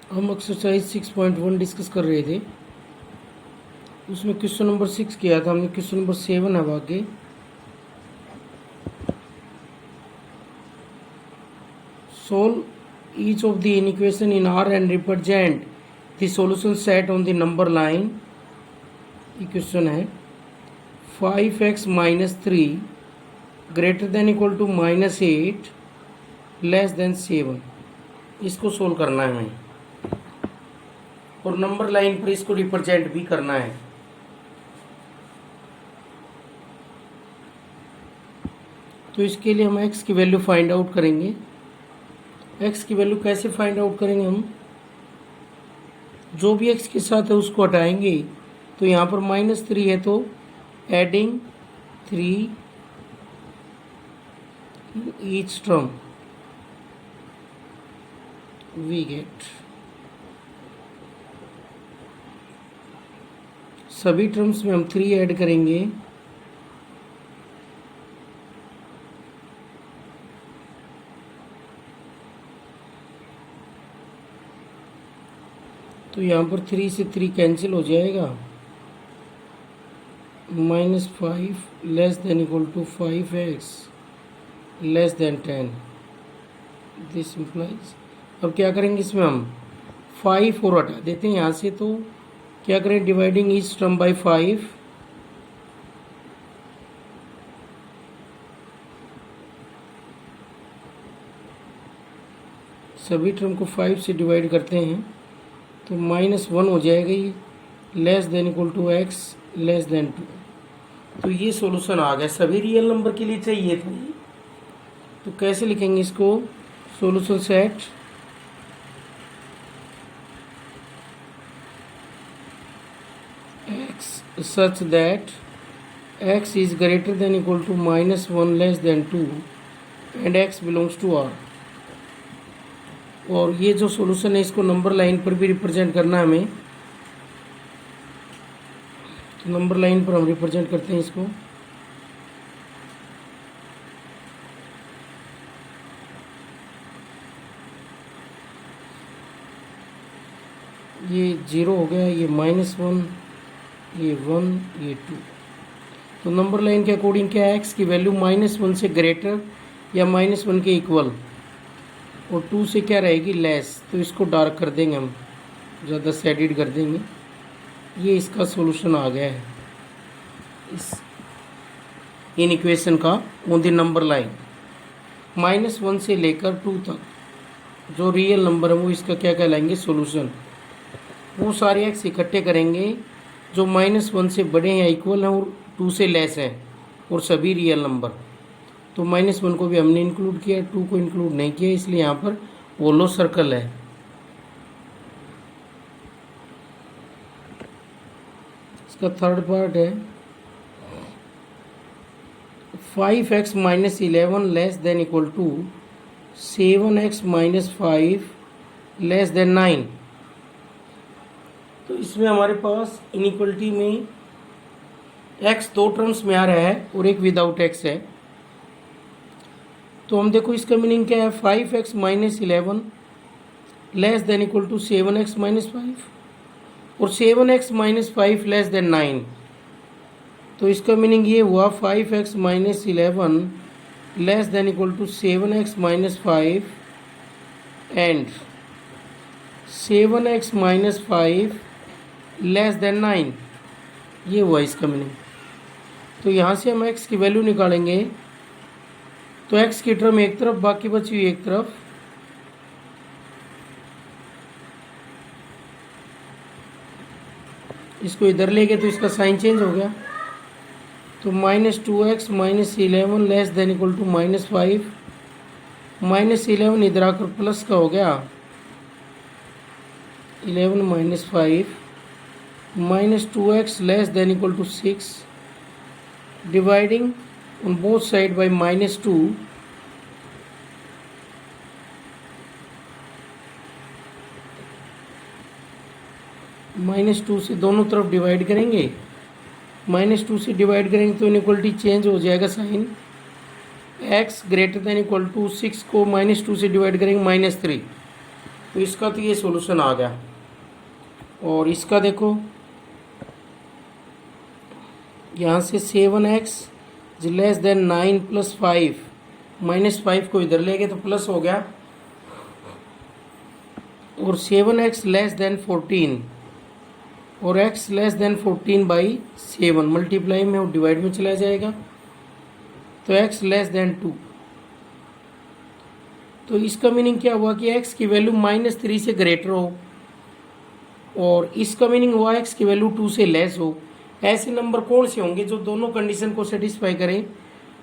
हम exercise 6.1 discuss कर रहे थे। उसमें क्वेश्चन नंबर 6 किया था हमने। क्वेश्चन नंबर 7 है आगे। Solve each of the equation in R and represent the solution set on the number line. Equation है 5x - 3 greater than equal to -8 less than 7। इसको सोल्व करना है हमें और नंबर लाइन पर इसको रिप्रेजेंट भी करना है। तो इसके लिए हम x की वैल्यू फाइंड आउट करेंगे। x की वैल्यू कैसे फाइंड आउट करेंगे? हम जो भी x के साथ है उसको हटाएंगे। तो यहाँ पर -3 है तो adding 3 each term we get, सभी टर्म्स में हम 3 ऐड करेंगे। तो यहाँ पर 3 से 3 कैंसिल हो जाएगा। -5 less than equal to 5x less than 10। This implies, अब क्या करेंगे इसमें हम 5 और हटा देते हैं यहाँ से। तो क्या करें, डिवाइडिंग ईच टर्म बाय 5। सभी टर्म को 5 से डिवाइड करते हैं तो -1 हो जाएगा ये, less than equal to x less than 2। तो ये सॉल्यूशन आ गया। सभी रियल नंबर के लिए चाहिए था ये। तो कैसे लिखेंगे इसको? Solution set x such that x is greater than equal to -1 less than 2 and x belongs to R। और ये जो सॉल्यूशन है इसको नंबर लाइन पर भी रिप्रेजेंट करना है हमें। तो नंबर लाइन पर हम रिप्रेजेंट करते हैं इसको। ये 0 हो गया, ये -1, ये 1, ये 2। तो नंबर लाइन के अकॉर्डिंग क्या है, x की वैल्यू -1 से ग्रेटर या -1 के इक्वल और 2 से क्या रहेगी, लेस। तो इसको डार्क कर देंगे हम, ज़्यादा शेडेड कर देंगे। ये इसका सॉल्यूशन आ गया है इस इन इक्वेशन का ऑन द नंबर लाइन। -1 से लेकर 2 तक जो रियल नंबर है वो इसका क्या कहलाएंगे, सॉल्यूशन। वो सारे एक्स इकट्ठे करेंगे जो -1 से बड़े हैं, इक्वल हैं और 2 से लेस हैं, और सभी रियल नंबर। तो -1 को भी हमने इंक्लूड किया, 2 को इंक्लूड नहीं किया, इसलिए यहाँ पर होलो सर्कल है। इसका थर्ड पार्ट है 5x - 11 less than equal to 7x - 5 less than 9। तो इसमें हमारे पास इनइक्वलिटी में x 2 टर्म्स में आ रहा है और एक विदाउट x है। तो हम देखो इसका मीनिंग क्या है, 5x - 11 less than equal to 7x - 5 और 7x - 5 लेस देन 9। तो इसका मीनिंग ये हुआ 5x - 11 less than equal to 7x - 5 and 7x - 5 less than 9। ये हुआ इसका मीनिंग। तो यहाँ से हम x की वैल्यू निकालेंगे। तो x की टर्म एक तरफ, बाकी बची हुई एक तरफ। इसको इधर ले गए तो इसका साइन चेंज हो गया। तो -2x - 11 less than equal to -5। -11 इधर आकर प्लस का हो गया, 11 - 5 -2x less than equal to 6 dividing on both side by -2। -2 से दोनों तरफ डिवाइड करेंगे। -2 से डिवाइड करेंगे तो इनइक्वलिटी चेंज हो जाएगा sign. x greater than equal to 6 को -2 से डिवाइड करेंगे -3। तो इसका तो ये सॉल्यूशन आ गया। और इसका देखो, यहाँ से 7x लेस देन 9 प्लस 5, -5 को इधर ले गए तो प्लस हो गया, और 7x लेस देन 14 और x लेस देन 14/7 मल्टीप्लाई में और डिवाइड में चला जाएगा, तो x लेस देन 2। तो इसका मीनिंग क्या हुआ कि x की वैल्यू -3 से ग्रेटर हो, और इसका मीनिंग हुआ x की वैल्यू 2 से लेस हो। ऐसे नंबर कौन से होंगे जो दोनों कंडीशन को सेटिस्फाई करें?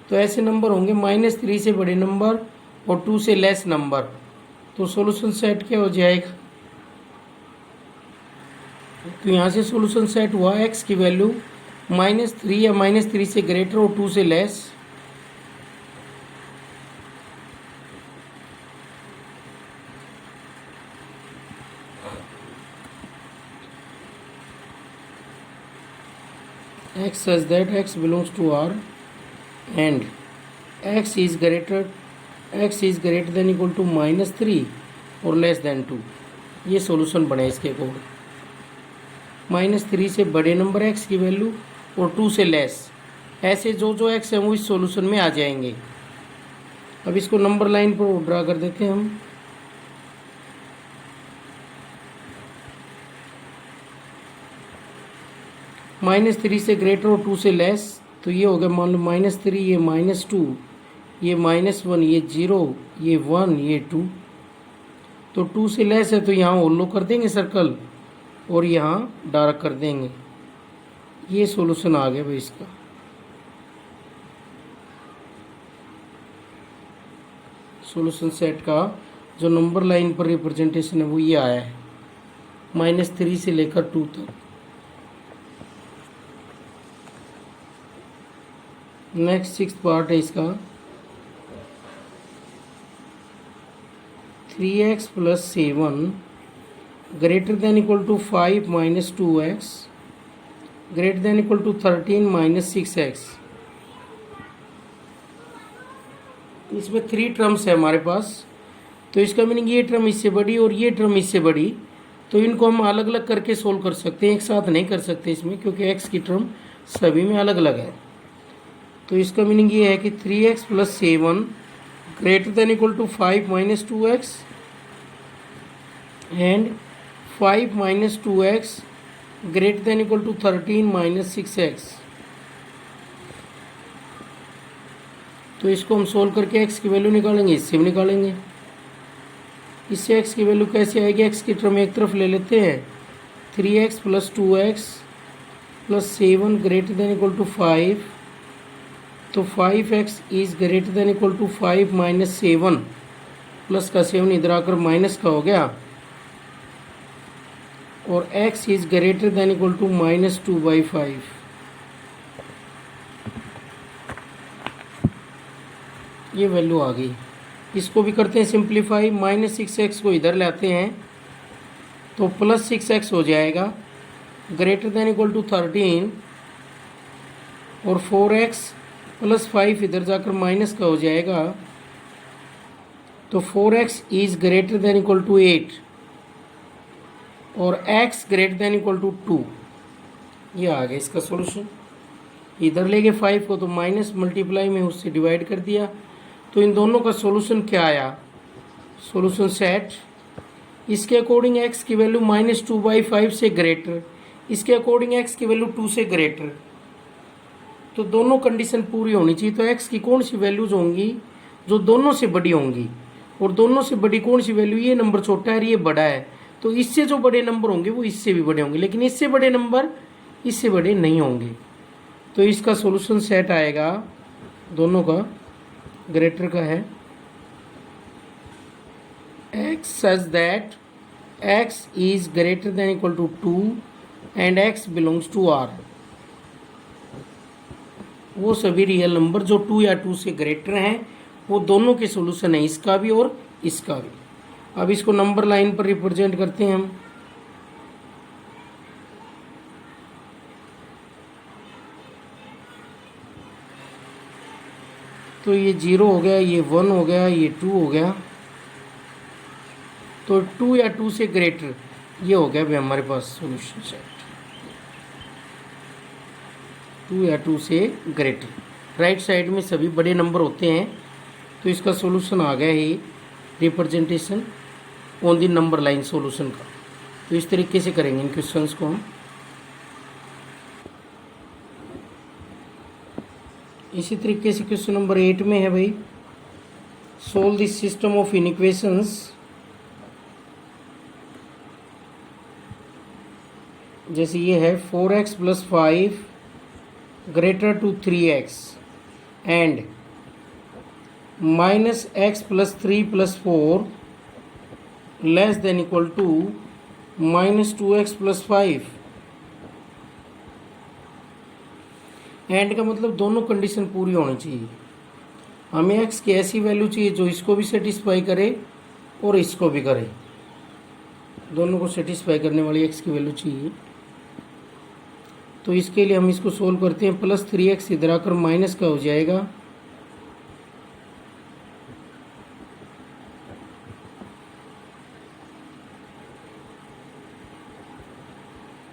तो ऐसे नंबर होंगे -3 से बड़े नंबर और 2 से लेस नंबर। तो सॉल्यूशन सेट क्या हो जाएगा? तो यहाँ से सॉल्यूशन सेट हुआ x की वैल्यू -3 या -3 से ग्रेटर और 2 से less. x such that x belongs to R and x is greater than equal to -3 और लेस देन 2। ये सॉल्यूशन बने इसके अकॉर्डिंग। -3 से बड़े नंबर x की वैल्यू और 2 से लेस, ऐसे जो x है वो इस सॉल्यूशन में आ जाएंगे। अब इसको नंबर लाइन पर ड्रा कर देते हैं हम। -3 से ग्रेटर और 2 से लेस, तो ये हो गया मान लो -3, ये -2, ये -1, ये 0, ये 1, ये 2। तो 2 से लेस है तो यहाँ होलो कर देंगे सर्कल और यहाँ डार्क कर देंगे। ये सॉल्यूशन आ गया भाई इसका। सॉल्यूशन सेट का जो नंबर लाइन पर रिप्रेजेंटेशन है वो ये आया है, -3 से लेकर 2 तक। नेक्स्ट 6th पार्ट है इसका। 3x + 7 greater than equal to 5 - 2x greater than equal to 13 - 6x। इसमें 3 टर्म्स है हमारे पास, तो इसका मीनिंग ये टर्म इससे बड़ी और ये टर्म इससे बड़ी, तो इनको हम अलग अलग करके सोल्व कर सकते हैं, एक साथ नहीं कर सकते इसमें, क्योंकि x की टर्म सभी में अलग अलग है। तो इसका मीनिंग ये है कि 3x + 7 greater than equal to 5 - 2x and 5 - 2x greater than equal to 13 - 6x। तो इसको हम सोल्व करके x की वैल्यू निकालेंगे, इससे भी निकालेंगे। इससे x की वैल्यू कैसे आएगी? x की टर्म एक तरफ ले लेते हैं, 3x + 2x + 7 greater than equal to 5, तो 5x is greater than equal to 5 - 7, plus का 7 इधर आकर माइनस का हो गया, और x is greater than equal to -2/5। ये वैल्यू आ गई। इसको भी करते हैं सिंप्लीफाई, -6x को इधर लाते हैं तो +6x हो जाएगा, ग्रेटर देन इक्वल टू 13, और 4x + 5 इधर जाकर माइनस का हो जाएगा, तो 4x is greater than equal to 8 और x greater than equal to 2। ये आ गया इसका सॉल्यूशन। इधर ले गए 5 को तो माइनस मल्टीप्लाई में उससे डिवाइड कर दिया, तो इन दोनों का सॉल्यूशन क्या आया? सॉल्यूशन सेट इसके अकॉर्डिंग x की वैल्यू -2/5 से ग्रेटर, इसके अकॉर्डिंग x की वैल्यू 2 से ग्रेटर, तो दोनों कंडीशन पूरी होनी चाहिए। तो x की कौन सी वैल्यूज होंगी जो दोनों से बड़ी होंगी, और दोनों से बड़ी कौन सी वैल्यू? ये नंबर छोटा है और ये बड़ा है, तो इससे जो बड़े नंबर होंगे वो इससे भी बड़े होंगे, लेकिन इससे बड़े नंबर इससे बड़े नहीं होंगे। तो इसका सॉल्यूशन सेट आएगा, दोनों का ग्रेटर का है, x such that x is greater than equal to 2 and x belongs to R। वो सभी रियल नंबर जो 2 या 2 से ग्रेटर हैं वो दोनों के सॉल्यूशन है, इसका भी और इसका भी। अब इसको नंबर लाइन पर रिप्रेजेंट करते हैं हम। तो ये 0 हो गया, ये 1 हो गया, ये 2 हो गया, तो 2 या 2 से ग्रेटर, ये हो गया भाई हमारे पास सॉल्यूशन सेट, 2 या 2 से ग्रेटर। राइट साइड में सभी बड़े नंबर होते हैं, तो इसका सॉल्यूशन आ गया ही representation on the number line solution का। तो इस तरीके से करेंगे इन क्वेश्चंस को हम। इसी तरीके से क्वेश्चन नंबर 8 में है भाई, solve this system of inequations. जैसे ये है 4x + 5 greater to 3x and -x + 3 + 4 less than equal to -2x + 5। And का मतलब दोनों कंडीशन पूरी होनी चाहिए। हमें x की ऐसी वैल्यू चाहिए जो इसको भी सेटिस्फाई करे और इसको भी करे, दोनों को सेटिस्फाई करने वाली x की वैल्यू चाहिए। तो इसके लिए हम इसको सोल्व करते हैं। +3x इधर आकर माइनस का हो जाएगा,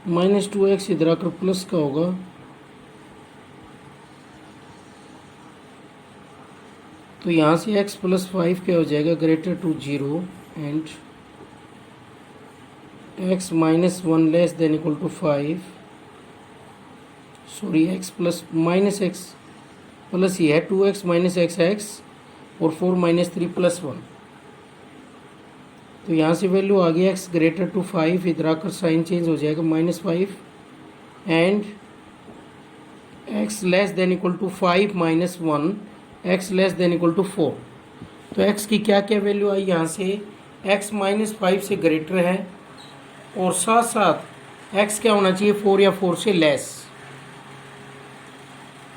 -2x इधर आकर प्लस का होगा, तो यहाँ से x + 5 क्या हो जाएगा, greater to 0 and x - 1 less than equal to 5। Sorry x plus -x plus ये है 2x - x और 4 - 3 + 1। तो यहाँ से वैल्यू आ गई x ग्रेटर टू 5, इधर आकर साइन चेंज हो जाएगा -5 and x less than equal to 5 - 1, x less than equal to 4। तो x की क्या क्या वैल्यू आई यहाँ से, x -5 से ग्रेटर है और साथ साथ x क्या होना चाहिए, 4 या 4 से लेस।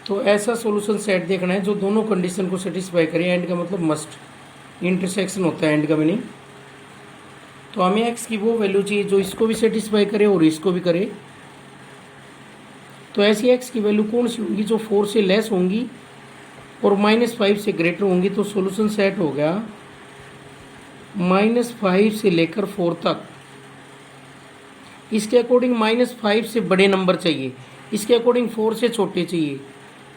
तो ऐसा सॉल्यूशन सेट देखना है जो दोनों कंडीशन को सेटिस्फाई करे। एंड का मतलब मस्ट, इंटरसेक्शन होता है एंड का मीनिंग। तो हमें x की वो वैल्यू चाहिए जो इसको भी सेटिस्फाई करे और इसको भी करे। तो ऐसी x की वैल्यू कौन सी होंगी, जो 4 से लेस होंगी और -5 से ग्रेटर होंगी। तो सॉल्यूशन सेट हो गया -5 से लेकर 4 तक। इसके अकॉर्डिंग -5 से बड़े नंबर चाहिए, इसके अकॉर्डिंग 4 से छोटे चाहिए।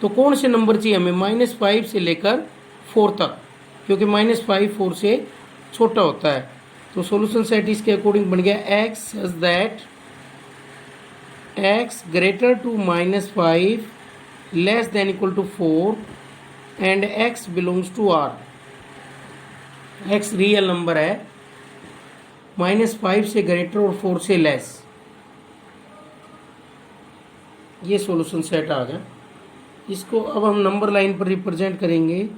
तो कौन से नंबर चाहिए हमें, -5 से लेकर 4 तक, क्योंकि -5 4 से छोटा होता है। तो सॉल्यूशन सेट इसके अकॉर्डिंग बन गया x such that x greater to -5 less than equal to 4 and x belongs to R। x real number है, -5 से ग्रेटर और 4 से लेस। ये सॉल्यूशन सेट आ गया। इसको अब हम नंबर लाइन पर रिप्रेजेंट करेंगे।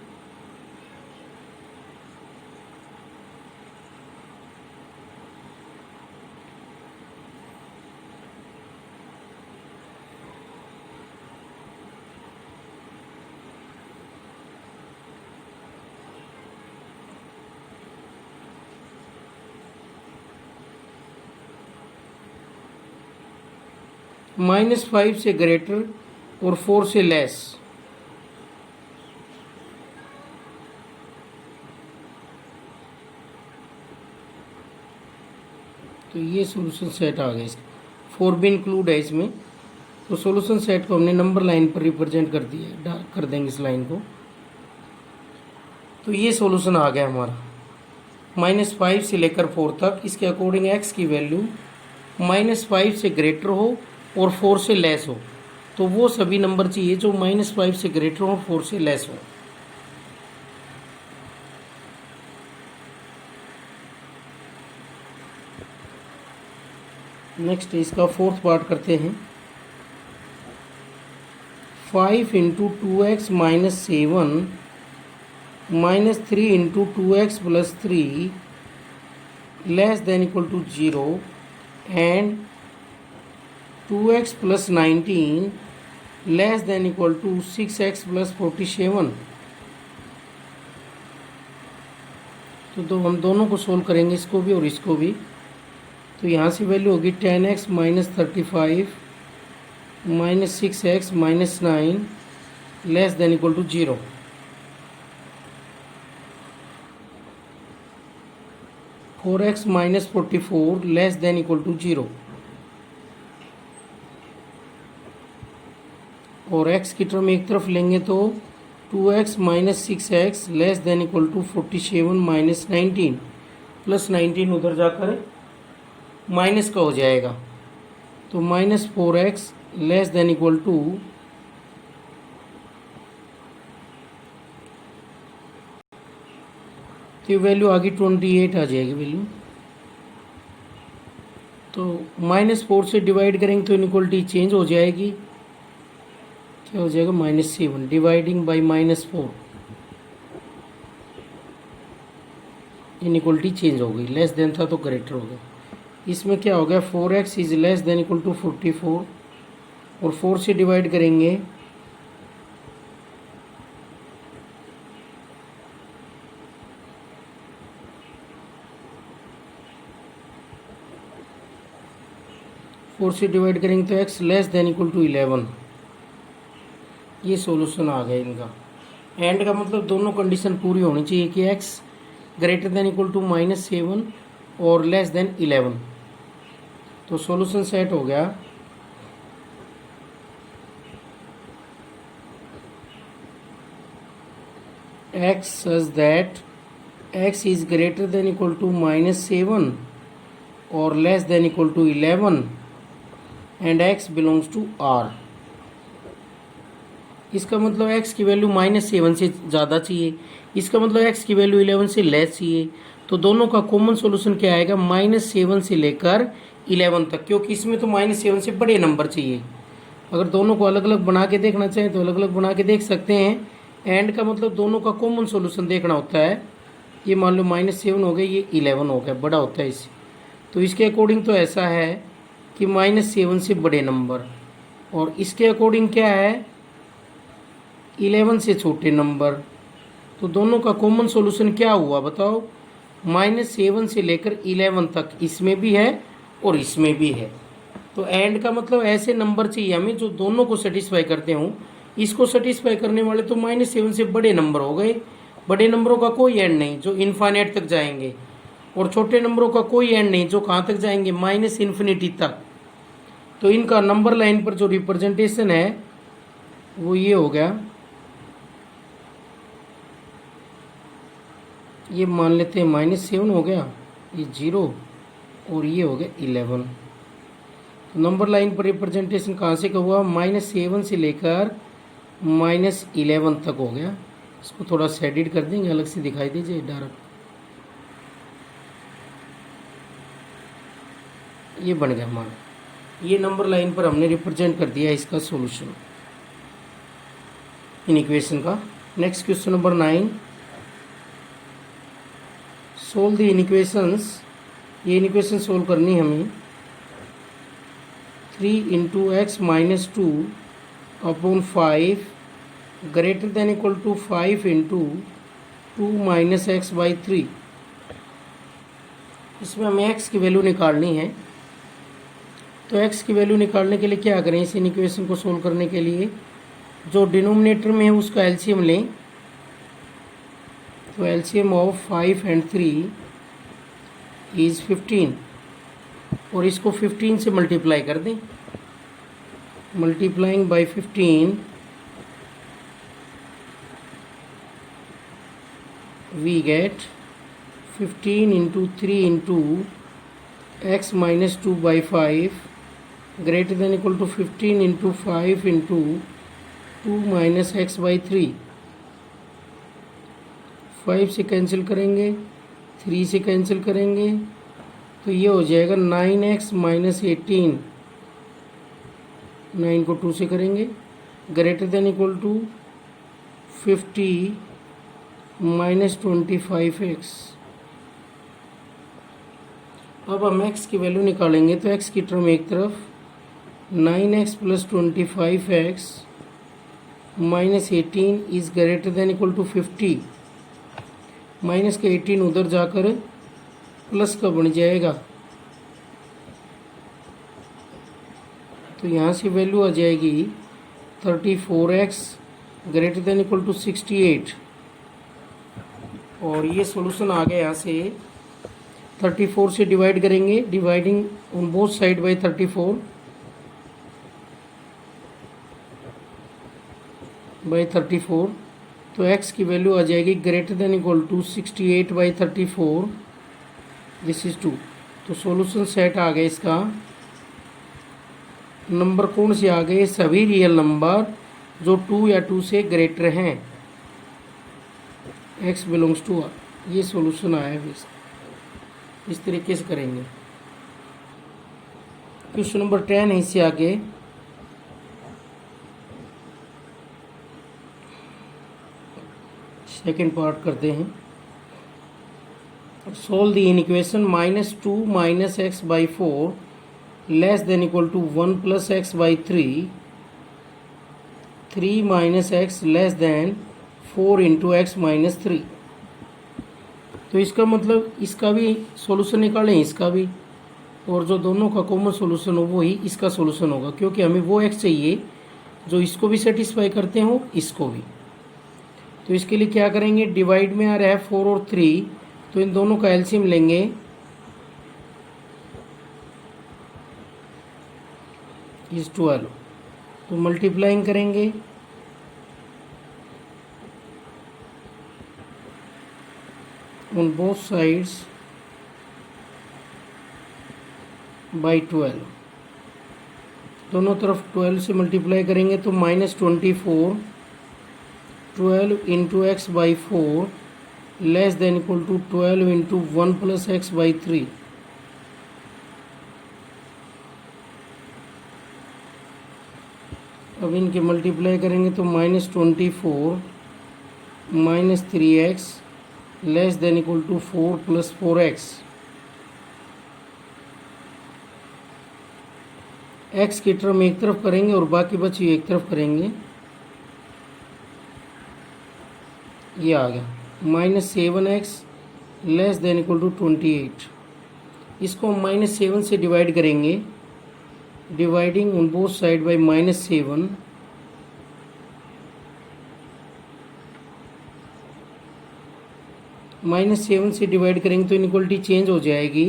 -5 से ग्रेटर और 4 से लेस। तो ये सॉल्यूशन सेट आ गया, इसका 4 भी इंक्लूड है इसमें। तो सॉल्यूशन सेट को हमने नंबर लाइन पर रिप्रेजेंट कर दिया, कर देंगे इस लाइन को। तो ये सॉल्यूशन आ गया हमारा -5 से लेकर 4 तक। इसके अकॉर्डिंग x की वैल्यू -5 से ग्रेटर हो और 4 से लेस हो। तो वो सभी नंबर चाहिए जो -5 से ग्रेटर हो और 4 से लेस हो। नेक्स्ट इसका फोर्थ पार्ट करते हैं। 5 × 2x - 7 -3 × 2x + 3 less than equal to 0 and 2x + 19 less than equal to 6x + 47। तो हम दोनों को सोल्व करेंगे, इसको भी और इसको भी। तो यहाँ से वैल्यू होगी 10x - 35 -6x - 9 less than equal to 0। 4x minus 44 less than equal to 0, और x की टर्म एक तरफ लेंगे तो 2x minus 6x less than equal to 47 minus 19, plus 19 उधर जाकर माइनस का हो जाएगा, तो minus 4x less than equal to तो वैल्यू आगे 28 आ जाएगी वैल्यू। तो -4 से डिवाइड करेंगे तो इनइक्वलिटी चेंज हो जाएगी, क्या हो जाएगा -7 डिवाइडिंग बाई -4, इनइक्वलिटी चेंज हो गई, लेस देन था तो ग्रेटर हो गया। इसमें क्या हो गया 4x is less than equal to 44, और 4 से डिवाइड करेंगे तो x less than equal to 11, ये सॉल्यूशन आ गया इनका। एंड का मतलब दोनों कंडीशन पूरी होनी चाहिए कि x greater than equal to -7 और लेस देन 11, तो सॉल्यूशन सेट हो गया। x such that x is greater than equal to -7 or less than equal to 11 and x belongs to R। इसका मतलब x की वैल्यू -7 से ज़्यादा चाहिए, इसका मतलब x की वैल्यू 11 से लेस चाहिए, तो दोनों का कॉमन सॉल्यूशन क्या आएगा -7 से लेकर 11 तक, क्योंकि इसमें तो -7 से बड़े नंबर चाहिए। अगर दोनों को अलग अलग बना के देखना चाहें तो अलग अलग बना के देख सकते हैं। एंड का मतलब दोनों का कॉमन सॉल्यूशन देखना होता है। ये मान लो -7 हो गया, ये 11 हो गया, बड़ा होता है इससे, तो इसके अकॉर्डिंग तो ऐसा है कि -7 से बड़े नंबर, और इसके अकॉर्डिंग क्या है 11 से छोटे नंबर, तो दोनों का कॉमन सॉल्यूशन क्या हुआ बताओ -7 से लेकर 11 तक, इसमें भी है और इसमें भी है। तो एंड का मतलब ऐसे नंबर चाहिए हमें जो दोनों को सेटिस्फाई करते हों। इसको सेटिस्फाई करने वाले तो -7 से बड़े नंबर हो गए, बड़े नंबरों का कोई एंड नहीं जो इन्फाइनाइट तक जाएंगे, और छोटे नंबरों का कोई एंड नहीं जो कहाँ तक जाएंगे -इन्फिनिटी तक। तो इनका नंबर लाइन पर जो रिप्रेजेंटेशन है वो ये हो गया, ये मान लेते हैं -7 हो गया, ये 0 और ये हो गया 11। तो नंबर लाइन पर रिप्रेजेंटेशन कहाँ से का हुआ -7 से लेकर -11 तक हो गया। इसको थोड़ा सा एडिट कर देंगे, अलग से दिखाई दीजिए डायरेक्ट, ये बन गया हमारा, ये नंबर लाइन पर हमने रिप्रेजेंट कर दिया इसका सॉल्यूशन इन इक्वेशन का। Next question number 9, solve the inequations. ये इनइक्वेशन सोल्व करनी है हमें। 3 × x - 2 upon 5 greater than equal to 5 × 2 - x/3। इसमें हमें x की वैल्यू निकालनी है, तो x की वैल्यू निकालने के लिए क्या करें, इस इक्वेशन को सोल्व करने के लिए जो डिनोमिनेटर में है उसका एलसीएम लें। तो एलसीएम ऑफ 5 and 3 इज़ 15, और इसको 15 से मल्टीप्लाई कर दें। Multiplying by 15 we get 15 × 3 × x - 2/5 greater than equal to 15 × 5 × 2 - x/3। 5 से कैंसिल करेंगे, 3 से कैंसिल करेंगे, तो ये हो जाएगा 9x - 18, 9 को 2 से करेंगे, greater than equal to 50 - 25x। अब हम x की वैल्यू निकालेंगे, तो x की टर्म एक तरफ 9x + 25x - 18 is greater than equal to 50, minus का 18 उधर जाकर प्लस का बन जाएगा, तो यहाँ से वैल्यू आ जाएगी 34x greater than equal to 68, और ये सॉल्यूशन आ गया यहाँ से 34 से डिवाइड करेंगे, dividing on both side by 34 by 34, तो x की वैल्यू आ जाएगी greater than equal to 68 by 34, this is 2। तो सॉल्यूशन सेट आ गया इसका। नंबर कौन से आ गए? सभी रियल नंबर जो 2 या 2 से ग्रेटर हैं, x बिलोंग्स टू r। ये सॉल्यूशन आया है। इस तरीके से करेंगे। क्वेश्चन नंबर 10 है, इससे आगे सेकेंड पार्ट करते हैं। Solve the equation -2 - x by 4 less than equal to 1 + x by 3, 3 - x less than 4 × x - 3। तो इसका मतलब इसका भी सॉल्यूशन निकालें, इसका भी, और जो दोनों का कॉमन सॉल्यूशन हो वो ही इसका सॉल्यूशन होगा, क्योंकि हमें वो x चाहिए जो इसको भी सेटिस्फाई करते हो, इसको भी। तो इसके लिए क्या करेंगे? डिवाइड में आ रहा है 4 और 3, तो इन दोनों का एलसीएम लेंगे। इज 12, तो मल्टीप्लाइंग करेंगे। ऑन बोथ साइड्स बाई 12, दोनों तरफ 12 से मल्टीप्लाई करेंगे तो -24, 12 × x by 4 less than equal to 12 × 1 + x by 3। अब इनके मल्टीप्लाई करेंगे तो -24 - 3x less than equal to 4 + 4x। x की टर्म एक तरफ करेंगे और बाकी बची एक तरफ करेंगे। ये आ गया -7x less than equal to 28। इसको हम -7 से डिवाइड करेंगे, dividing on both side by -7, -7 से डिवाइड करेंगे तो इनइक्वलिटी चेंज हो जाएगी,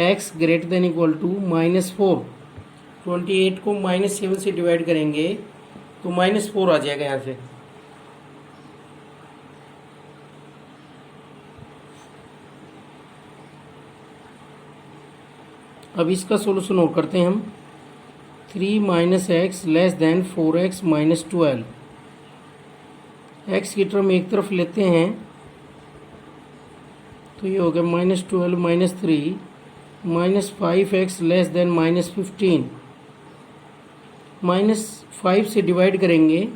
x greater than equal to -4। 28 को -7 से डिवाइड करेंगे तो -4 आ जाएगा यहाँ से। अब इसका सॉल्यूशन और करते हैं हम। 3 - x less then 4x - 12। x की टर्म एक तरफ लेते हैं तो ये हो गया -12 - 3 -5x लेस देन -15। -5 से डिवाइड करेंगे,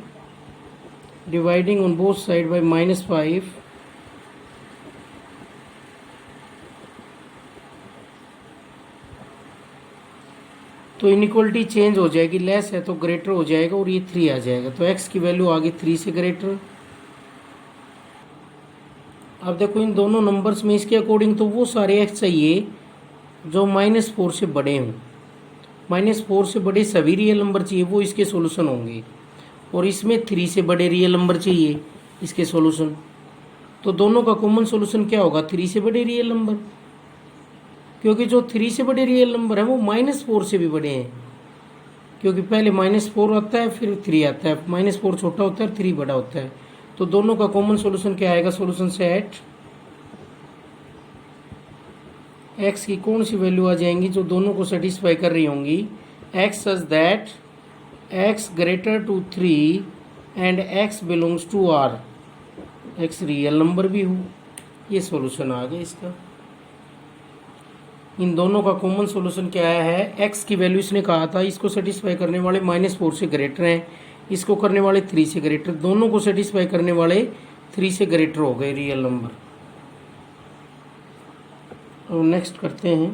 dividing on both side by -5, तो इनइक्वलिटी चेंज हो जाएगी, लेस है तो ग्रेटर हो जाएगा और ये 3 आ जाएगा। तो x की वैल्यू आ गई 3 से ग्रेटर। अब देखो इन दोनों नंबर्स में इसके अकॉर्डिंग तो वो सारे x चाहिए जो -4 से बड़े हों। -4 से बड़े सभी रियल नंबर चाहिए, वो इसके सॉल्यूशन होंगे। और इसमें 3 से बड़े रियल नंबर चाहिए इसके सॉल्यूशन। तो दोनों का कॉमन सॉल्यूशन क्या होगा? 3 से बड़े रियल नंबर, क्योंकि जो 3 से बड़े रियल नंबर है वो -4 से भी बड़े हैं, क्योंकि पहले -4 आता है फिर 3 आता है, -4 छोटा होता है 3 बड़ा होता है। तो दोनों का कॉमन सॉल्यूशन क्या आएगा? सॉल्यूशन सेट x की कौन सी वैल्यू आ जाएंगी जो दोनों को सेटिस्फाई कर रही होंगी? x such that x greater to 3 and x belongs to r, x real number भी हो। ये सॉल्यूशन आ गया इसका। इन दोनों का कॉमन सॉल्यूशन क्या आया है? x की वैल्यू इसने कहा था इसको सेटिस्फाई करने वाले -4 से ग्रेटर हैं, इसको करने वाले 3 से ग्रेटर, दोनों को सेटिस्फाई करने वाले 3 से ग्रेटर हो गए रियल नंबर। और नेक्स्ट करते हैं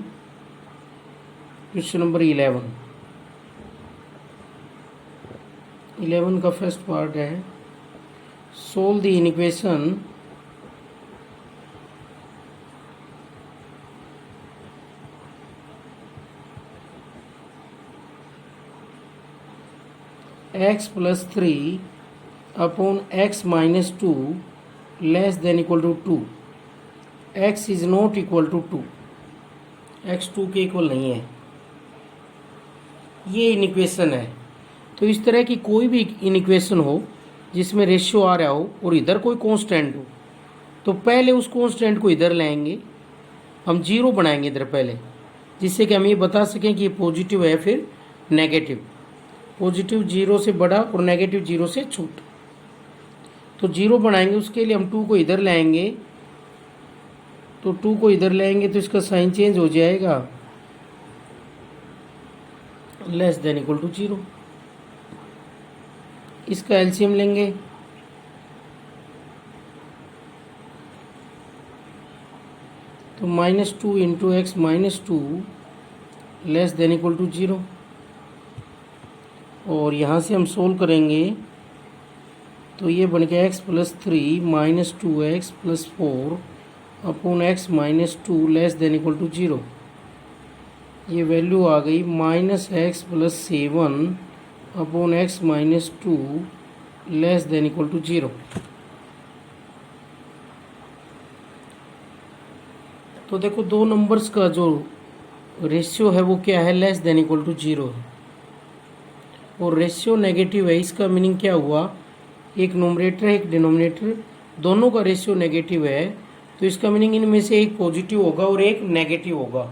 क्वेश्चन नंबर 11। 11 का फर्स्ट पार्ट है, solve the equation x + 3 upon x - 2 less than equal to 2। x is not equal to 2। X 2 के इक्वल नहीं है, ये इनइक्वेशन है। तो इस तरह की कोई भी इनइक्वेशन हो जिसमें रेशियो आ रहा हो और इधर कोई कांस्टेंट हो, तो पहले उस कांस्टेंट को इधर लाएंगे, हम जीरो बनाएंगे इधर पहले, जिससे कि हम ये बता सकें कि ये पॉजिटिव है फिर नेगेटिव। पॉजिटिव जीरो से बड़ा और नेगेटिव जीरो से छोटा, तो जीरो बनाएंगे। उसके लिए हम 2 को इधर लाएंगे, तो 2 को इधर लाएंगे तो इसका साइन चेंज हो जाएगा, less than equal to zero. इसका एलसीएम लेंगे, तो -2 into x -2 less than equal to zero. और यहाँ से हम सोल्व करेंगे तो ये बन गया x + 3 -2x + 4 upon x -2 less than equal to zero. ये वैल्यू आ गई -x + 7 upon x -2 less than equal to zero. तो देखो दो नंबर्स का जो रेशियो है वो क्या है, less than equal to zero है, और रेशियो नेगेटिव है। इसका मीनिंग क्या हुआ, एक नोमरेटर है एक डिनोमिनेटर, दोनों का रेशियो नेगेटिव है, तो इसका मीनिंग इनमें से एक पॉजिटिव होगा और एक नेगेटिव होगा।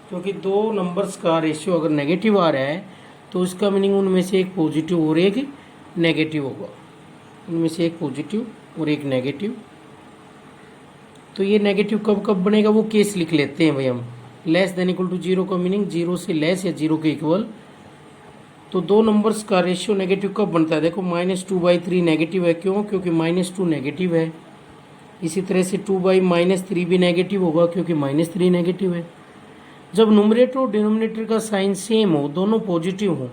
क्योंकि दो नंबर्स का रेशियो अगर नेगेटिव आ रहा है तो इसका मीनिंग उनमें से एक पॉजिटिव और एक नेगेटिव होगा, उनमें से एक पॉजिटिव और एक नेगेटिव। तो ये नेगेटिव कब कब बनेगा वो केस लिख लेते हैं भाई हम। Less than equal to zero का मीनिंग जीरो से लेस या जीरो के इक्वल। तो दो नंबर्स का रेशियो नेगेटिव कब बनता है, देखो -2/3 नेगेटिव है, क्यों, क्योंकि -2 नेगेटिव है। इसी तरह से 2/-3 भी नेगेटिव होगा क्योंकि -3 नेगेटिव है। जब न्यूमरेटर और डिनोमिनेटर का साइन सेम हो, दोनों पॉजिटिव हो,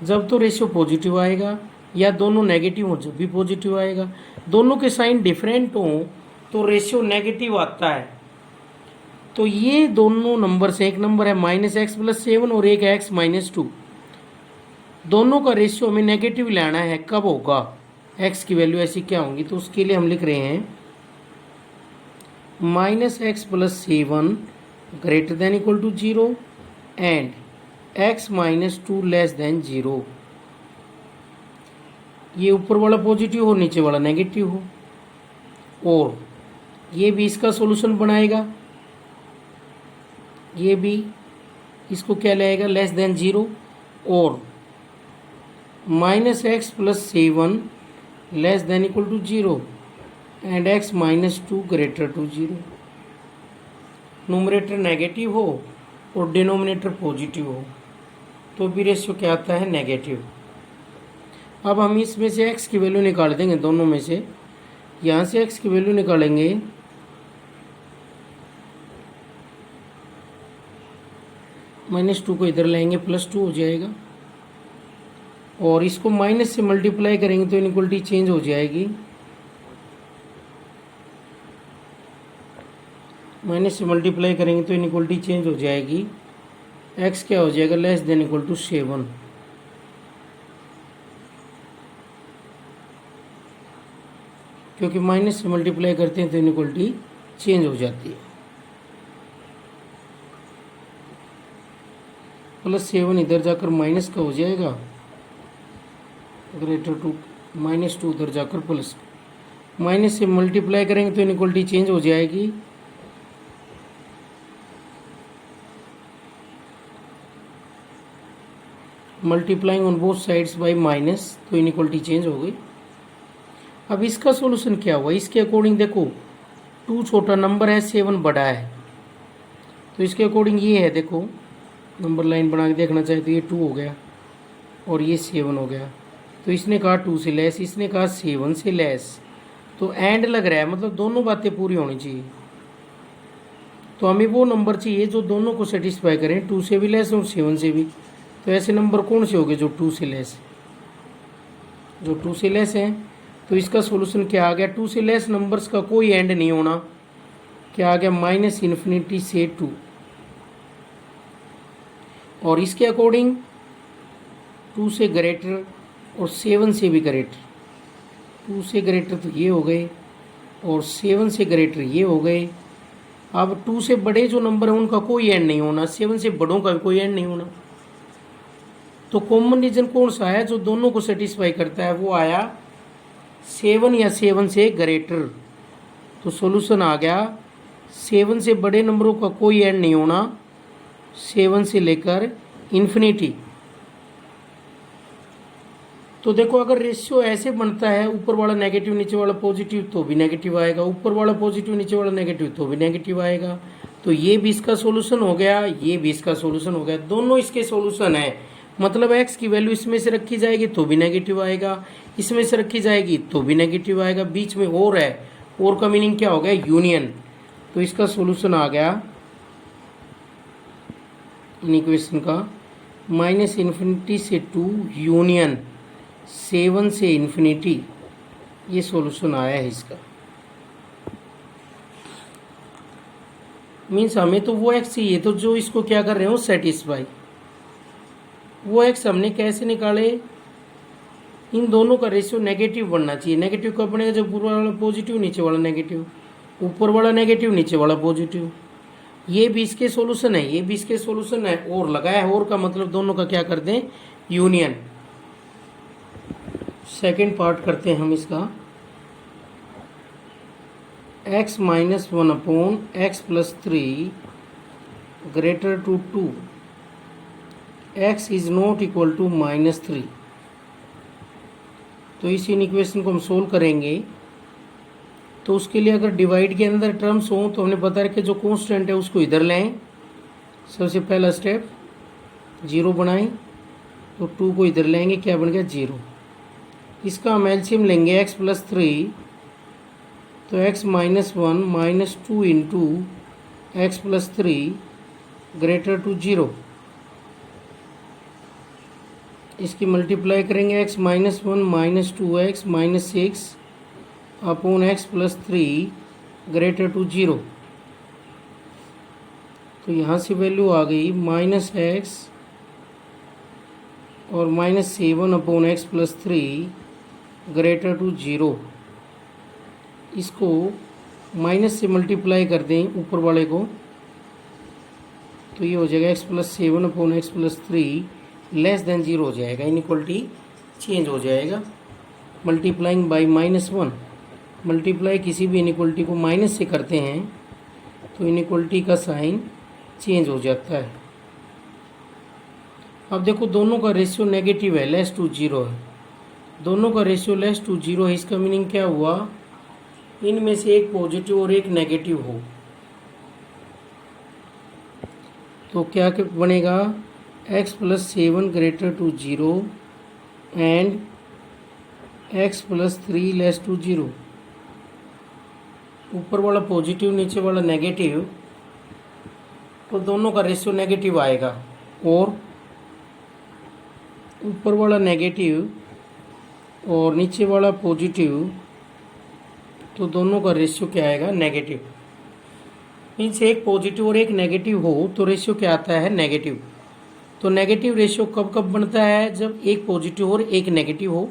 जब तो रेशियो पॉजिटिव आएगा, या दोनों नेगेटिव हो जब भी पॉजिटिव आएगा। दोनों के साइन डिफरेंट हो तो रेशियो नेगेटिव आता है। तो ये दोनों नंबर से, एक नंबर है -x + 7 और एक है x -2, दोनों का रेशियो हमें नेगेटिव लाना है। कब होगा, x की वैल्यू ऐसी क्या होंगी, तो उसके लिए हम लिख रहे हैं -x + 7 greater than equal to zero and x -2 less than zero. ये ऊपर वाला पॉजिटिव हो, नीचे वाला नेगेटिव हो, और ये भी इसका सॉल्यूशन बनाएगा, ये भी इसको क्या लाएगा, लेस देन जीरो, और -x + 7 less than equal to zero and x -2 greater to zero. Numerator negative हो और डिनोमिनेटर पॉजिटिव हो तो भी रेशियो क्या आता है, नेगेटिव। अब हम इसमें से x की वैल्यू निकाल देंगे, दोनों में से यहाँ से x की वैल्यू निकालेंगे, -2 को इधर लाएंगे, +2 हो जाएगा, और इसको माइनस से मल्टीप्लाई करेंगे तो इनइक्वलिटी चेंज हो जाएगी। माइनस से मल्टीप्लाई करेंगे तो इनइक्वलिटी चेंज हो जाएगी। x क्या हो जाएगा, लेस देन इक्वल टू 7। क्योंकि माइनस से मल्टीप्लाई करते हैं तो इनइक्वलिटी चेंज हो जाती है। +7 इधर जाकर माइनस का हो जाएगा, ग्रेटर टू -2 उधर जाकर प्लस, माइनस से मल्टीप्लाई करेंगे तो इनइक्वलिटी चेंज हो जाएगी। Multiplying on both sides by minus, तो इनइक्वलिटी चेंज हो गई। अब इसका सॉल्यूशन क्या हुआ, इसके अकॉर्डिंग देखो 2 छोटा नंबर है, 7 बड़ा है, तो इसके अकॉर्डिंग ये है, देखो नंबर लाइन बना के देखना चाहे तो ये 2 हो गया और ये 7 हो गया। तो इसने कहा 2 से लेस, इसने कहा 7 से लेस, तो एंड लग रहा है, मतलब दोनों बातें पूरी होनी चाहिए। तो हमें वो नंबर चाहिए जो दोनों को सेटिस्फाई करें, 2 से भी लेस और 7 से भी। तो ऐसे नंबर कौन से हो गए जो 2 से लेस, जो 2 से लेस हैं। तो इसका सॉल्यूशन क्या आ गया, 2 से लेस नंबर्स का कोई एंड नहीं होना, क्या आ गया, -∞ से 2। और इसके अकॉर्डिंग 2 से ग्रेटर और 7 से भी ग्रेटर, 2 से ग्रेटर तो ये हो गए और 7 से ग्रेटर ये हो गए, अब 2 से बड़े जो नंबर है उनका कोई एंड नहीं होना, 7 से बड़ों का भी कोई एंड नहीं होना। तो कॉमन रीजन कौन सा है जो दोनों को सेटिस्फाई करता है? वो आया 7 या 7 से ग्रेटर। तो सॉल्यूशन आ गया 7 से बड़े नंबरों का कोई एंड नहीं होना, 7 से लेकर इन्फिनिटी। तो देखो अगर रेशियो ऐसे बनता है, ऊपर वाला नेगेटिव नीचे वाला पॉजिटिव, तो भी नेगेटिव आएगा, ऊपर वाला पॉजिटिव नीचे वाला नेगेटिव, तो भी नेगेटिव आएगा। तो ये भी इसका सॉल्यूशन हो गया, ये भी इसका सॉल्यूशन हो गया, दोनों इसके सॉल्यूशन है। मतलब x की वैल्यू इसमें से रखी जाएगी तो भी नेगेटिव आएगा, इसमें से रखी जाएगी तो भी नेगेटिव आएगा, बीच में और है, और का मीनिंग क्या हो गया? यूनियन। तो इसका सॉल्यूशन आ गया इन इक्वेशन का -∞ से 2 यूनियन 7 से इन्फिनिटी, ये सॉल्यूशन आया है इसका। मीन्स हमें तो वो x चाहिए, तो जो इसको क्या कर रहे हो सेटिस्फाई। वो x हमने कैसे निकाले? इन दोनों का रेशियो नेगेटिव बनना चाहिए। नेगेटिव कब बनेगा? जब ऊपर वाला पॉजिटिव नीचे वाला नेगेटिव, ऊपर वाला नेगेटिव नीचे वाला पॉजिटिव। ये भी इसके सॉल्यूशन है, ये भी इसके सॉल्यूशन है, और लगाया है, और का मतलब दोनों का क्या कर दें? यूनियन। सेकेंड पार्ट करते हैं हम इसका। x -1 upon x + 3 greater to 2, x is not equal to -3। तो इस इक्वेशन को हम सोल्व करेंगे। तो उसके लिए अगर डिवाइड के अंदर टर्म्स हो तो हमने बता रखा जो कांस्टेंट है उसको इधर लें। सबसे पहला स्टेप 0 बनाएं, तो 2 को इधर लेंगे, क्या बन गया? 0। इसका हम एलसीएम लेंगे x + 3, तो x -1 -2 into x + 3 greater to 0। इसकी मल्टीप्लाई करेंगे x -1 -2x -6 upon x + 3 greater to 0। तो यहाँ से वैल्यू आ गई -x और -7 अपॉन x + 3 ग्रेटर टू 0। इसको माइनस से मल्टीप्लाई कर दें ऊपर वाले को, तो ये हो जाएगा x + 7 अपॉन x + 3 < 0 हो जाएगा। इनइक्वलिटी चेंज हो जाएगा। मल्टीप्लाइंग बाई -1, मल्टीप्लाई किसी भी इनइक्वलिटी को माइनस से करते हैं तो इनइक्वलिटी का साइन चेंज हो जाता है। अब देखो दोनों का रेशियो नेगेटिव है, <0 है, दोनों का रेशियो <0 है। इसका मीनिंग क्या हुआ? इनमें से एक पॉजिटिव और एक नेगेटिव हो, तो क्या बनेगा? x + 7 greater to 0 and x + 3 <0। ऊपर वाला पॉजिटिव नीचे वाला नेगेटिव, तो दोनों का रेशियो नेगेटिव आएगा, और ऊपर वाला नेगेटिव और नीचे वाला पॉजिटिव, तो दोनों का रेशियो क्या आएगा? नेगेटिव। मीन्स एक पॉजिटिव और एक नेगेटिव हो तो रेशियो क्या आता है? नेगेटिव। तो नेगेटिव रेशियो कब कब बनता है? जब एक पॉजिटिव और एक नेगेटिव हो।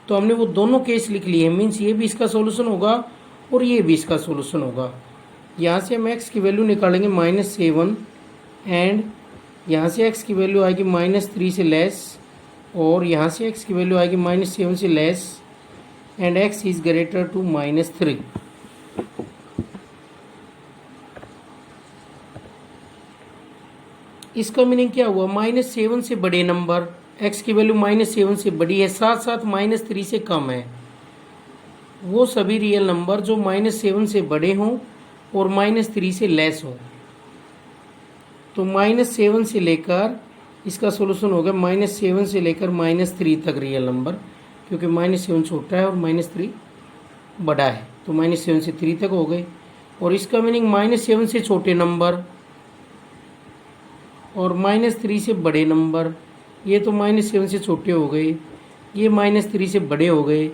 तो हमने वो दोनों केस लिख लिए। मीन्स ये भी इसका सॉल्यूशन होगा और ये भी इसका सॉल्यूशन होगा। यहाँ से हम x की वैल्यू निकालेंगे -7 एंड यहाँ से x की वैल्यू आएगी -3 से लेस, और यहाँ से x की वैल्यू आएगी -7 से less, and x is greater to -3। इसका मीनिंग क्या हुआ? -7 से बड़े नंबर, x की वैल्यू -7 से बड़ी है, साथ साथ -3 से कम है, वो सभी रियल नंबर जो -7 से बड़े हों और -3 से लेस हो। तो -7 से लेकर, इसका सॉल्यूशन हो गया -7 से लेकर -3 तक रियल नंबर, क्योंकि -7 छोटा है और -3 बड़ा है, तो -7 से 3 तक हो गए। और इसका मीनिंग -7 से छोटे नंबर और -3 से बड़े नंबर, ये तो -7 से छोटे हो गए, ये -3 से बड़े हो गए,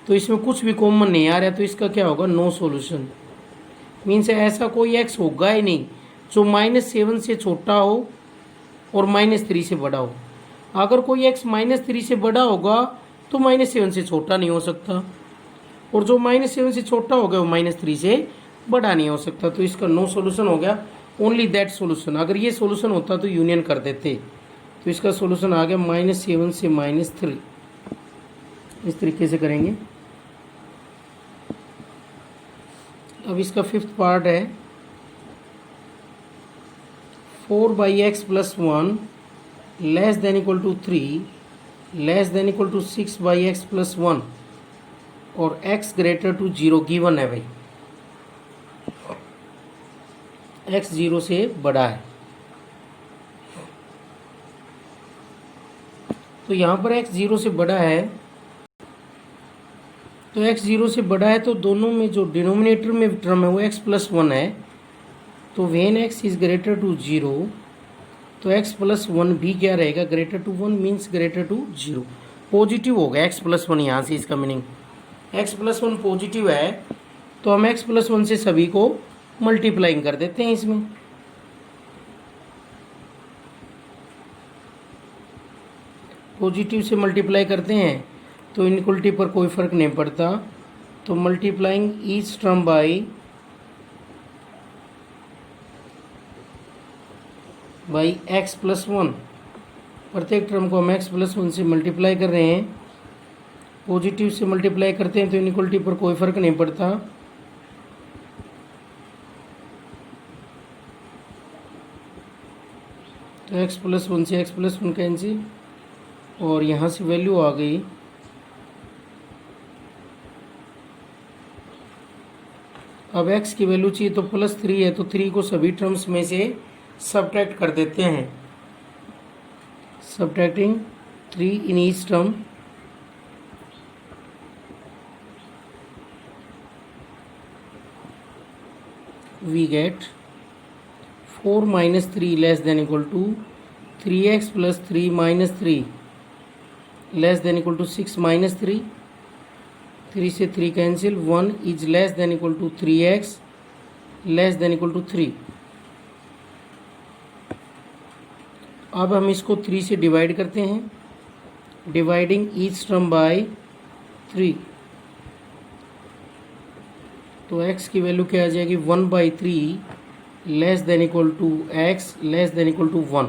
तो इसमें कुछ भी कॉमन नहीं आ रहा, तो इसका क्या होगा? No solution. मीन्स ऐसा कोई x होगा ही नहीं जो -7 से छोटा हो और -3 से बड़ा हो। अगर कोई x -3 से बड़ा होगा तो -7 से छोटा नहीं हो सकता, और जो -7 से छोटा होगा वो -3 से बड़ा नहीं हो सकता, तो इसका नो सॉल्यूशन हो गया, ओनली दैट सॉल्यूशन। अगर ये सॉल्यूशन होता तो यूनियन कर देते, तो इसका सॉल्यूशन आ गया -7 से -3। इस तरीके से करेंगे। अब इसका फिफ्थ पार्ट है 4/x + 1 less than equal to 3 less than equal to 6/x + 1 और x ग्रेटर टू 0 गिवन है भाई, x 0 से बड़ा है। तो यहाँ पर x 0 से बड़ा है, तो x 0 से बड़ा है तो दोनों में जो डिनोमिनेटर में टर्म है वो x + 1 है। तो when x is greater to 0 तो x + 1 भी क्या रहेगा, greater to 1 means greater to 0, positive होगा x + 1। यहाँ से इसका मीनिंग x + 1 पॉजिटिव है, तो हम x + 1 से सभी को मल्टीप्लाइंग कर देते हैं। इसमें पॉजिटिव से मल्टीप्लाई करते हैं तो इनइक्वलिटी पर कोई फर्क नहीं पड़ता, तो multiplying each term by x + 1, प्रत्येक टर्म को हम x + 1 से मल्टीप्लाई कर रहे हैं। पॉजिटिव से मल्टीप्लाई करते हैं तो इनइक्वलिटी पर कोई फर्क नहीं पड़ता, तो x + 1 से x + 1 कैंसिल और यहाँ से वैल्यू आ गई अब x की वैल्यू चाहिए तो +3 है, तो 3 को सभी टर्म्स में से सब्ट्रैक्ट कर देते हैं। Subtracting 3 in each term, we get 4 - 3 less than equal to 3x + 3 - 3 less than equal to 6 - 3, 3 से 3 cancel, 1 is less than equal to 3x less than equal to 3। अब हम इसको 3 से डिवाइड करते हैं, डिवाइडिंग ईच टर्म बाय 3, तो x की value क्या आ जाएगी 1/3 less than equal to x less than equal to 1।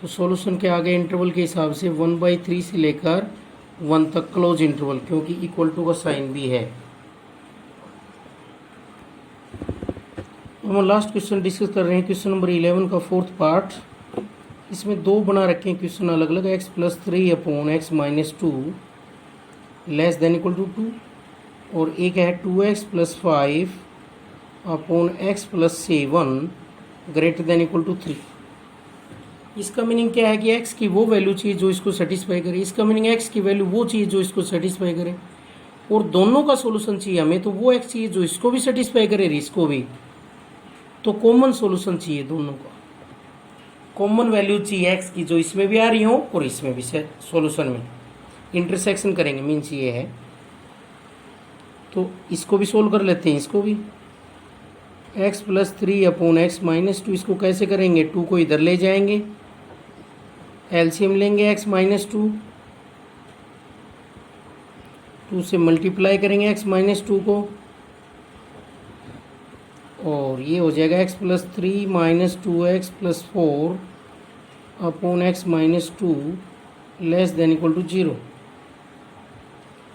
तो सॉल्यूशन क्या आ गया इंटरवल के हिसाब से 1/3 से लेकर 1 तक क्लोज इंटरवल, क्योंकि इक्वल टू का साइन भी है। हम लास्ट क्वेश्चन डिस्कस कर रहे हैं, क्वेश्चन नंबर 11 का फोर्थ पार्ट। इसमें दो बना रखे हैं क्वेश्चन अलग अलग, x + 3/x - 2 less than equal to 2 और एक है 2x + 5/x + 7 greater than equal to 3। इसका मीनिंग क्या है कि x की वो वैल्यू चाहिए जो इसको सेटिस्फाई करे, इसका मीनिंग x की वैल्यू वो चाहिए जो इसको सेटिस्फाई करे, और दोनों का सॉल्यूशन चाहिए हमें, तो वो x चाहिए जो इसको भी सेटिस्फाई करे इसको भी, तो कॉमन सॉल्यूशन चाहिए दोनों का, कॉमन वैल्यू चाहिए x की जो इसमें भी आ रही हो और इसमें भी सॉल्यूशन में इंटरसेक्शन करेंगे, मीन्स ये है। तो इसको भी सोल्व कर लेते हैं, इसको भी x + 3/x - 2, इसको कैसे करेंगे, 2 को इधर ले जाएंगे, एलसीएम लेंगे x - 2, 2 से मल्टीप्लाई करेंगे x - 2 को, और ये हो जाएगा x + 3 - 2x + 4/x - 2 less than equal to 0।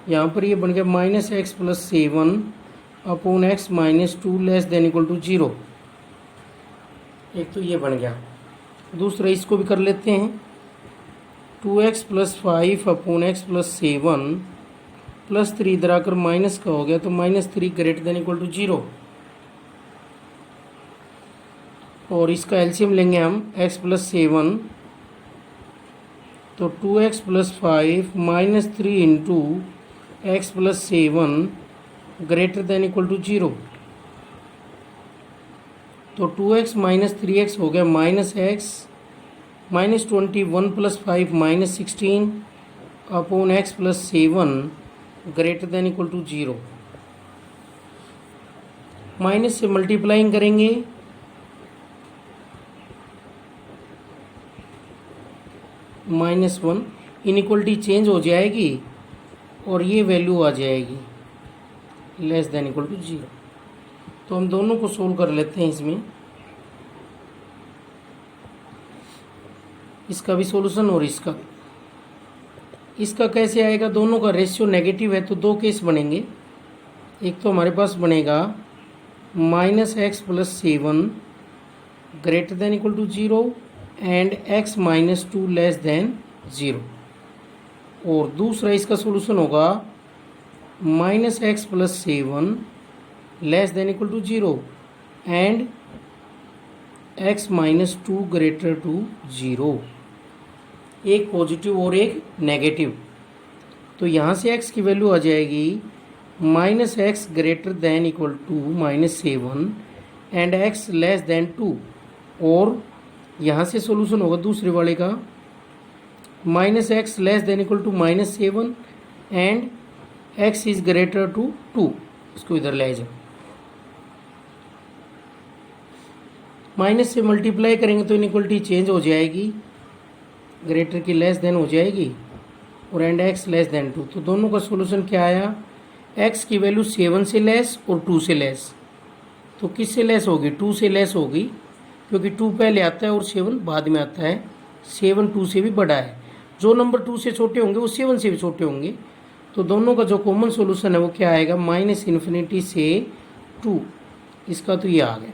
यहाँ पर ये बन गया -x + 7/x - 2 less than equal to 0। एक तो ये बन गया, दूसरा इसको भी कर लेते हैं, 2x + 5/x + 7 + 3 इधर आकर माइनस का हो गया, तो -3 ग्रेटर देन इक्वल टू 0, और इसका एलसीएम लेंगे हम x + 7, तो 2x + 5 - 3 into x + 7 greater than equal to 0, तो 2x - 3x हो गया -x -21 + 5 -16/x + 7 greater than equal to 0। Minus से मल्टीप्लाइंग करेंगे, -1, इनइक्वलिटी चेंज हो जाएगी और ये वैल्यू आ जाएगी लेस देन इक्वल टू 0। तो तो हम दोनों को सोल्व कर लेते हैं इसमें, इसका भी सॉल्यूशन और इसका। इसका कैसे आएगा, दोनों का रेशियो नेगेटिव है तो दो केस बनेंगे। एक तो हमारे पास बनेगा -x+7 greater than equal to 0 and x-2 less than 0, और दूसरा इसका सॉल्यूशन होगा -x+7 less than equal to 0 and x-2 greater to 0। एक पॉजिटिव और एक नेगेटिव, तो यहाँ से x की वैल्यू आ जाएगी -x greater than equal to -7 and x less than 2, और यहाँ से सॉल्यूशन होगा दूसरे वाले का -x less than equal to -7 and x is greater to 2। इसको इधर ले जाओ, माइनस से मल्टीप्लाई करेंगे तो इनइक्वलिटी चेंज हो जाएगी, ग्रेटर की लेस देन हो जाएगी और एंड x लेस देन 2। तो दोनों का सॉल्यूशन क्या आया, x की वैल्यू 7 से लेस और 2 से लेस। तो किससे लेस होगी, 2 से लेस होगी, क्योंकि 2 पहले आता है और 7 बाद में आता है। 7 2 से भी बड़ा है, जो नंबर 2 से छोटे होंगे वो 7 से भी छोटे होंगे। तो दोनों का जो कॉमन सॉल्यूशन है वो क्या आएगा, -∞ से 2। इसका तो ये आ गया।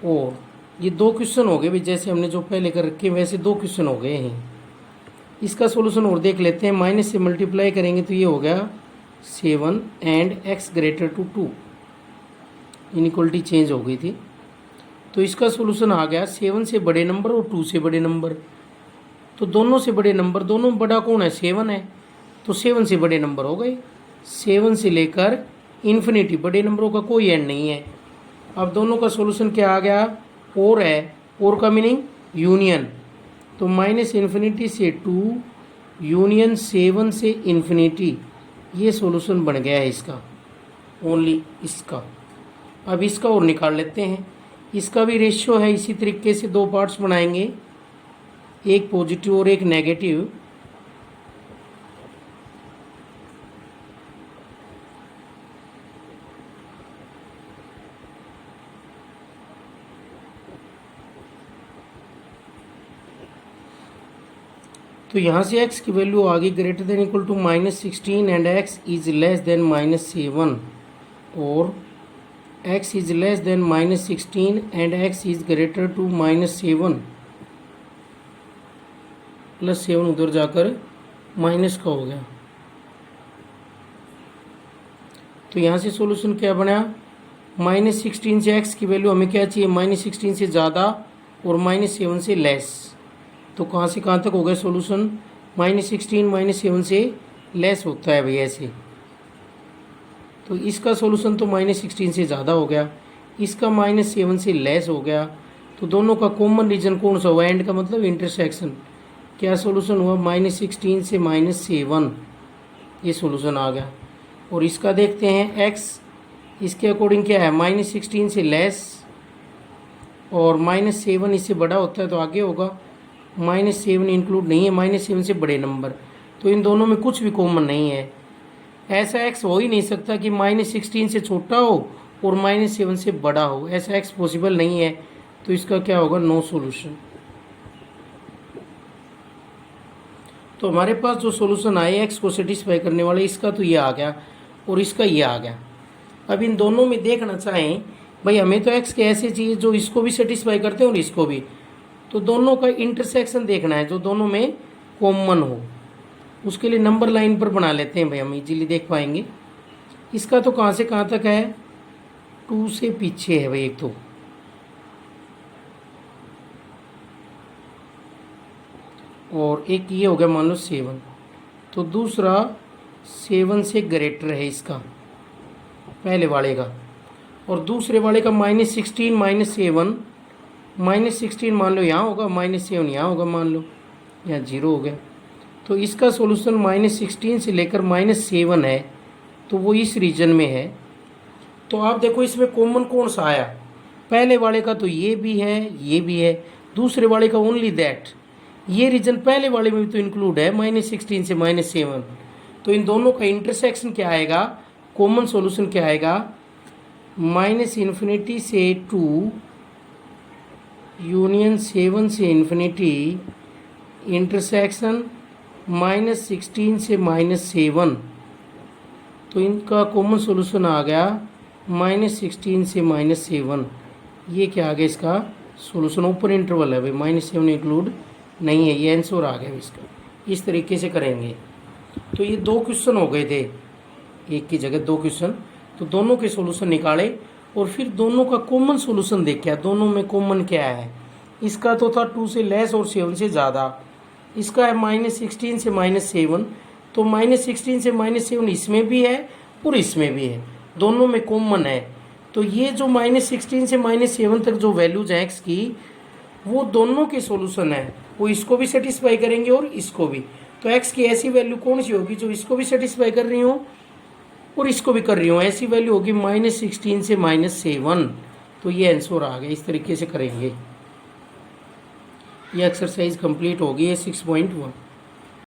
और ये दो क्वेश्चन हो गए भी, जैसे हमने जो पहले कर रखे वैसे दो क्वेश्चन हो गए हैं। इसका सॉल्यूशन और देख लेते हैं। माइनस से मल्टीप्लाई करेंगे तो ये हो गया 7 and x greater to 2, inequality change हो गई थी। तो इसका सॉल्यूशन आ गया 7 से बड़े नंबर और 2 से बड़े नंबर। तो दोनों से बड़े नंबर, दोनों में बड़ा कौन है, 7 है, तो 7 से बड़े नंबर हो गए। 7 से लेकर इन्फिनिटी बड़े नंबरों का कोई एंड नहीं है। अब दोनों का सॉल्यूशन क्या आ गया, और है, और का मीनिंग यूनियन। तो -∞ से 2 यूनियन 7 से इन्फिनिटी, ये सॉल्यूशन बन गया है इसका, ओनली इसका। अब इसका और निकाल लेते हैं। इसका भी रेशियो है, इसी तरीके से दो पार्ट्स बनाएंगे, एक पॉजिटिव और एक नेगेटिव। तो यहाँ से x की वैल्यू आ गई greater than equal to -16 and x is less than -7, और x is less than -16 and x is greater to -7, +7 उधर जाकर माइनस का हो गया। तो यहाँ से सॉल्यूशन क्या बना, -16 से x की वैल्यू हमें क्या चाहिए, -16 से ज़्यादा और -7 से लेस। तो कहाँ से कहाँ तक हो गया सॉल्यूशन, -16 -7 से लेस होता है भैया ऐसे। तो इसका सॉल्यूशन तो -16 से ज़्यादा हो गया, इसका -7 से लेस हो गया। तो दोनों का कॉमन रीजन कौन सा हुआ, एंड का मतलब इंटरसेक्शन। क्या सॉल्यूशन हुआ, -16 से -7, ये सॉल्यूशन आ गया। और इसका देखते हैं x, इसके अकॉर्डिंग क्या है, -16 से लेस और -7 इससे बड़ा होता है तो आगे होगा। -7 इंक्लूड नहीं है, -7 से बड़े नंबर, तो इन दोनों में कुछ भी कॉमन नहीं है। ऐसा x हो ही नहीं सकता कि -16 से छोटा हो और -7 से बड़ा हो, ऐसा x पॉसिबल नहीं है। तो इसका क्या होगा, नो सॉल्यूशन। तो हमारे पास जो सॉल्यूशन आए x को सेटिस्फाई करने वाले, इसका तो ये आ गया और इसका ये आ गया। अब इन दोनों में देखना चाहें भाई, हमें तो x के ऐसे चाहिए जो इसको भी सेटिस्फाई करते हैं और इसको भी, तो दोनों का इंटरसेक्शन देखना है जो दोनों में कॉमन हो। उसके लिए नंबर लाइन पर बना लेते हैं भाई, हम इजीली देख पाएंगे। इसका तो कहाँ से कहाँ तक है, 2 से पीछे है भाई एक तो, और एक ये हो गया मान लो 7, तो दूसरा 7 से ग्रेटर है इसका पहले वाले का, और दूसरे वाले का -16 -7, -16 मान लो यहाँ होगा, -7 यहाँ होगा, मान लो यहाँ 0 हो गया। तो इसका सॉल्यूशन -16 से लेकर -7 है, तो वो इस रीजन में है। तो आप देखो इसमें कॉमन कौन सा आया, पहले वाले का तो ये भी है, ये भी है, दूसरे वाले का ओनली दैट, ये रीजन पहले वाले में भी तो इंक्लूड है, -16 से -7। तो इन दोनों का इंटरसेक्शन क्या आएगा, कॉमन सॉल्यूशन क्या आएगा, माइनस इन्फिनिटी से 2 यूनियन 7 से इन्फिनिटी इंटरसेक्शन -16 से -7, तो इनका कॉमन सोल्यूशन आ गया -16 से -7। ये क्या आ गया इसका सोल्यूशन, ऊपर इंटरवल है भाई, -7 इंक्लूड नहीं है, ये आंसर आ गया इसका। इस तरीके से करेंगे। तो ये 2 क्वेश्चन हो गए थे, एक की जगह 2 क्वेश्चन, तो दोनों के सोल्यूशन निकाले और फिर दोनों का कॉमन सोल्यूशन देखा, दोनों में कॉमन क्या है। इसका तो था 2 से लेस और 7 से ज़्यादा, इसका है -16 से -7, तो -16 से -7 इसमें भी है और इसमें भी है, दोनों में कॉमन है। तो ये जो -16 से -7 तक जो वैल्यूज हैं एक्स की, वो दोनों के सॉल्यूशन है, वो इसको भी सेटिस्फाई करेंगे और इसको भी। तो एक्स की ऐसी वैल्यू कौन सी होगी जो इसको भी सेटिस्फाई कर रही हो और इसको भी कर रही हो, ऐसी वैल्यू होगी -16 से -7। तो ये आंसर आ गया। इस तरीके से करेंगे। ये एक्सरसाइज कंप्लीट होगी है 6.1।